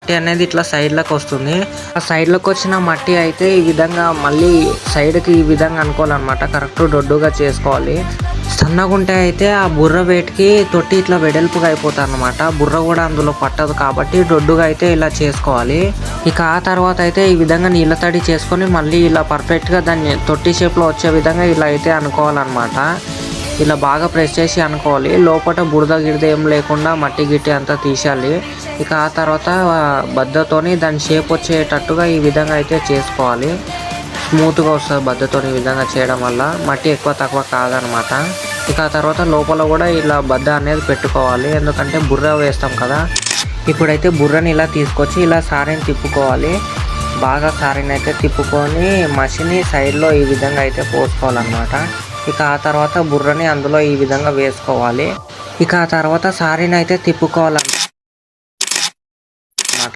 మట్టి అనేది ఇట్లా సైడ్లకు వస్తుంది. ఆ సైడ్లకు వచ్చిన మట్టి అయితే ఈ విధంగా మళ్ళీ సైడ్కి ఈ విధంగా అనుకోవాలన్నమాట. కరెక్ట్ దొడ్డుగా చేసుకోవాలి. సన్నగుంటే అయితే ఆ బుర్ర వేటికి తొట్టి ఇట్లా వెడల్పుగా అయిపోతుంది అన్నమాట. బుర్ర కూడా అందులో పట్టదు కాబట్టి దొడ్డుగా అయితే ఇలా చేసుకోవాలి. ఇక ఆ తర్వాత అయితే ఈ విధంగా నీళ్ళ తడి చేసుకొని మళ్ళీ ఇలా పర్ఫెక్ట్గా దాన్ని తొట్టి షేప్లో వచ్చే విధంగా ఇలా అయితే అనుకోవాలన్నమాట. ఇలా బాగా ప్రెస్ చేసి అనుకోవాలి. లోపల బురద గిరద ఏం లేకుండా మట్టి గిట్టి అంతా తీసేయాలి. ఇక ఆ తర్వాత బద్దతోని దాని షేప్ వచ్చేటట్టుగా ఈ విధంగా అయితే చేసుకోవాలి. స్మూత్గా వస్తుంది బద్దతో ఈ విధంగా చేయడం వల్ల. మట్టి ఎక్కువ తక్కువ కాదనమాట. ఇక ఆ తర్వాత లోపల కూడా ఇలా బద్ద అనేది పెట్టుకోవాలి. ఎందుకంటే బుర్ర వేస్తాం కదా. ఇప్పుడైతే బుర్రని ఇలా తీసుకొచ్చి ఇలా సారీని తిప్పుకోవాలి. బాగా సారీని అయితే తిప్పుకొని మసిని సైడ్లో ఈ విధంగా అయితే పోసుకోవాలన్నమాట. ఇక ఆ తర్వాత బుర్రని అందులో ఈ విధంగా వేసుకోవాలి. ఇక ఆ తర్వాత సారీని అయితే తిప్పుకోవాలన్నమాట.